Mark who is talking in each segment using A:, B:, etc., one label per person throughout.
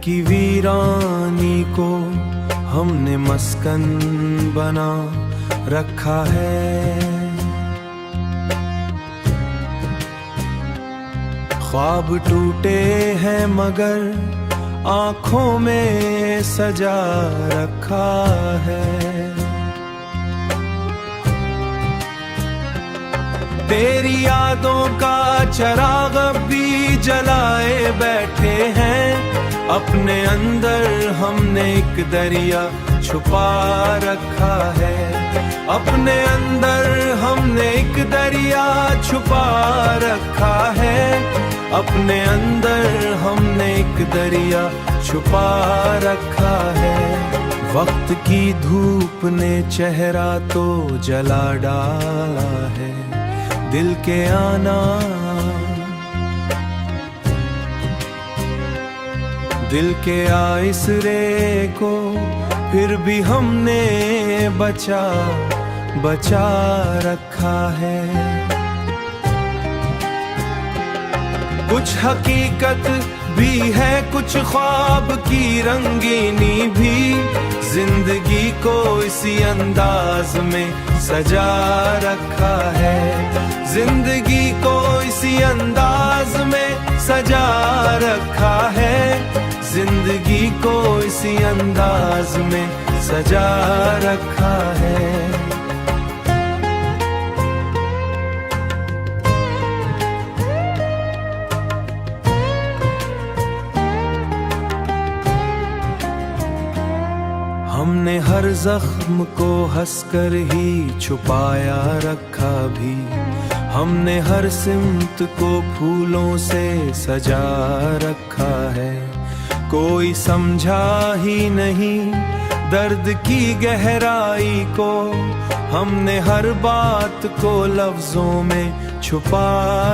A: की वीरानी को हमने मस्कन बना रखा है। ख्वाब टूटे हैं मगर आँखों में सजा रखा है। तेरी यादों का चिराग भी जलाए बैठे हैं। अपने अंदर हमने एक दरिया छुपा रखा है। अपने अंदर हमने एक दरिया छुपा रखा है। अपने अंदर हमने एक दरिया छुपा रखा है। वक्त की धूप ने चेहरा तो जला डाला है। दिल के आना, दिल के आइसरे को फिर भी हमने बचा रखा है। कुछ हकीकत भी है, कुछ ख्वाब की रंगीनी भी। जिंदगी को इसी अंदाज में सजा रखा है। जिंदगी को इसी अंदाज में सजा रखा है। जिंदगी को इसी अंदाज में सजा रखा है। हमने हर जख्म को हंसकर ही छुपाया रखा भी। हमने हर सिमत को फूलों से सजा रखा है। कोई समझा ही नहीं दर्द की गहराई को। हमने हर बात को लफ्जों में छुपा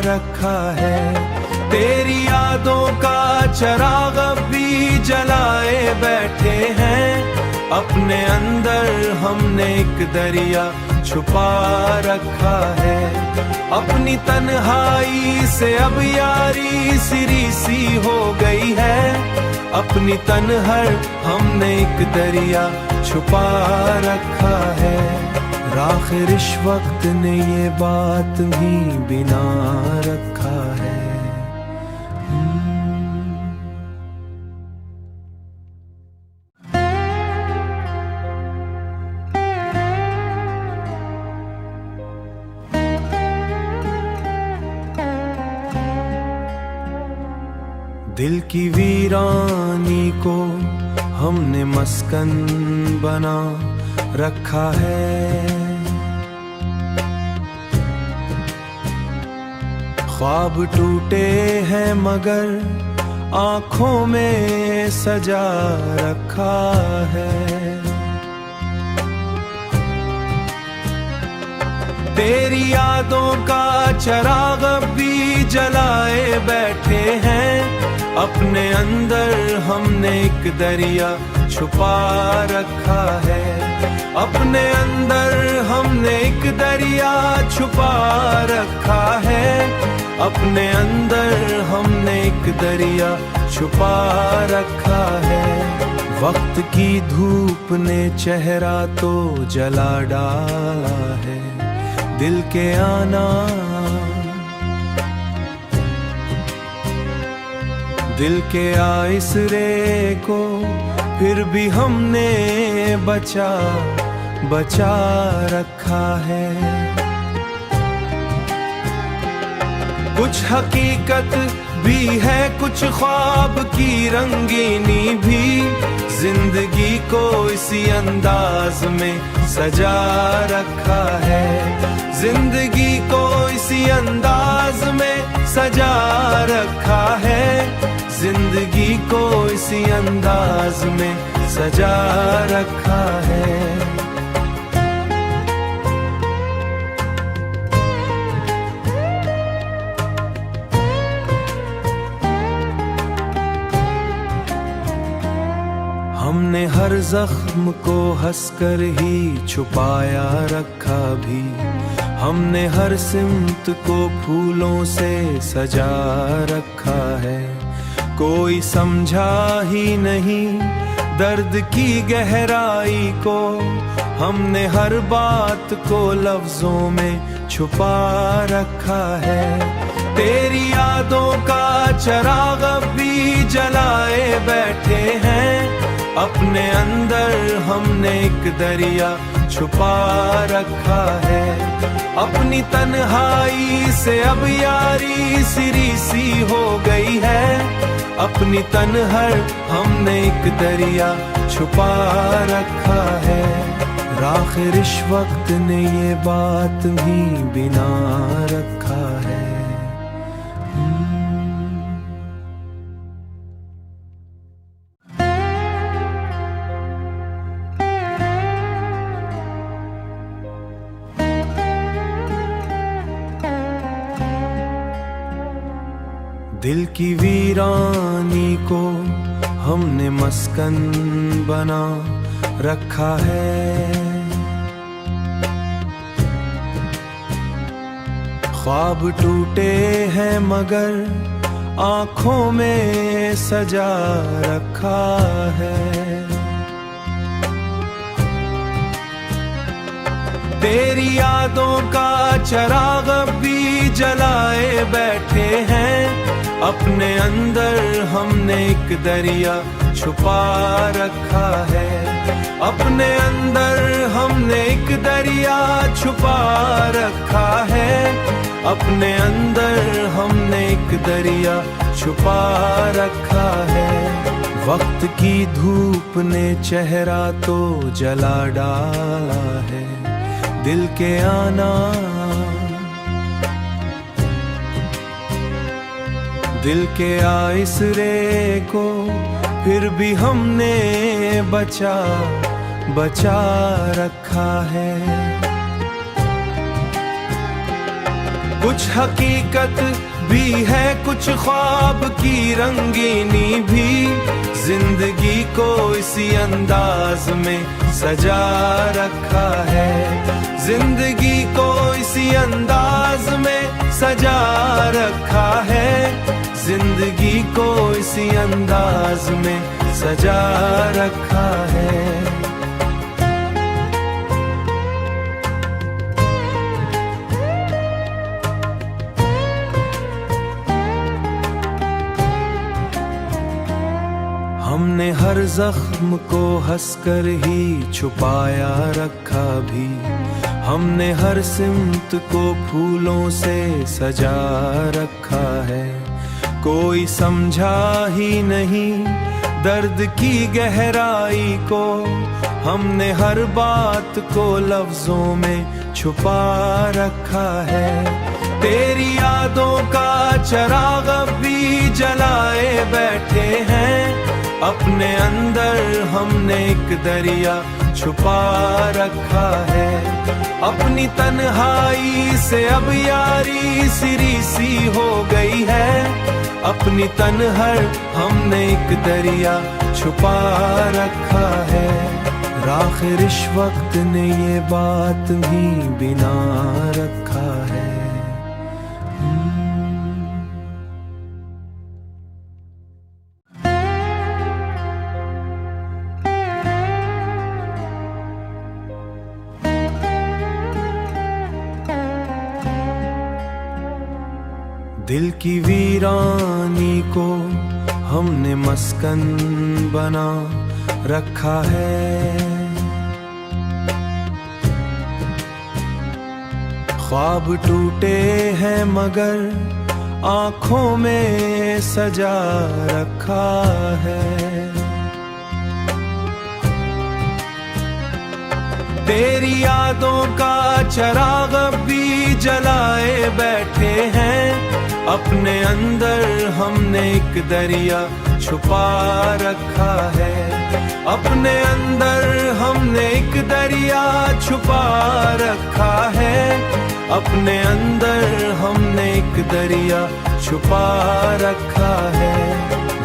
A: रखा है। तेरी यादों का चिराग भी जलाए बैठे हैं। अपने अंदर हमने एक दरिया छुपा रखा है। अपनी तन्हाई से अब यारी सिरी सी हो गई है। अपनी तन्हर हमने एक दरिया छुपा रखा है। आखिर इस वक्त ने ये बात भी बिना रखा है। दिल की वीरानी को हमने मस्कन बना रखा है। ख्वाब टूटे हैं मगर आँखों में सजा रखा है। तेरी यादों का चिराग भी जलाए बैठे हैं। अपने अंदर हमने एक दरिया छुपा रखा है। अपने अंदर हमने एक दरिया छुपा रखा है। अपने अंदर हमने एक दरिया छुपा रखा है। वक्त की धूप ने चेहरा तो जला डाला है। दिल के आना, दिल के आइसरे को फिर भी हमने बचा रखा है। कुछ हकीकत भी है, कुछ ख्वाब की रंगीनी भी। जिंदगी को इसी अंदाज में सजा रखा है। जिंदगी को इसी अंदाज में सजा रखा है। जिंदगी को इसी अंदाज में सजा रखा है। हमने हर जख्म को हंसकर ही छुपाया रखा भी। हमने हर सिमत को फूलों से सजा रखा है। कोई समझा ही नहीं दर्द की गहराई को। हमने हर बात को लफ्जों में छुपा रखा है। तेरी यादों का चिराग अब भी जलाए बैठे हैं। अपने अंदर हमने एक दरिया छुपा रखा है। अपनी तन्हाई से अब यारी सिरी सी हो गई है। अपनी तन्हर हमने एक दरिया छुपा रखा है। आखिर इस वक्त ने ये बात भी बिना रखा है। दिल की वीरानी को हमने मस्कन बना रखा है। ख्वाब टूटे हैं मगर आँखों में सजा रखा है। तेरी यादों का चिराग भी जलाए बैठे हैं। अपने अंदर हमने एक दरिया छुपा रखा है। अपने अंदर हमने एक दरिया छुपा रखा है। अपने अंदर हमने एक दरिया छुपा रखा है। वक्त की धूप ने चेहरा तो जला डाला है। दिल के आना दिल के आइसरे को फिर भी हमने बचा रखा है। कुछ हकीकत भी है, कुछ ख्वाब की रंगीनी भी। जिंदगी को इसी अंदाज में सजा रखा है। जिंदगी को इसी अंदाज में सजा रखा है। जिंदगी को इसी अंदाज में सजा रखा है। हमने हर जख्म को हंसकर ही छुपाया रखा भी। हमने हर सिमत को फूलों से सजा रखा है। कोई समझा ही नहीं दर्द की गहराई को। हमने हर बात को लफ्जों में छुपा रखा है। तेरी यादों का चिराग अब भी जलाए बैठे हैं। अपने अंदर हमने एक दरिया छुपा रखा है। अपनी तन्हाई से अब यारी सिरी सी हो गई है। अपनी तन्हर हमने एक दरिया छुपा रखा है। आखिर इस वक्त ने ये बात भी बिना रखा है। दिल की वीरानी को हमने मस्कन बना रखा है। ख्वाब टूटे हैं मगर आँखों में सजा रखा है। तेरी यादों का चिराग भी जलाए बैठे हैं। अपने अंदर हमने एक दरिया छुपा रखा है। अपने अंदर हमने एक दरिया छुपा रखा है। अपने अंदर हमने एक दरिया छुपा रखा है।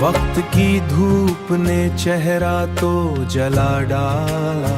A: वक्त की धूप ने चेहरा तो जला डाला।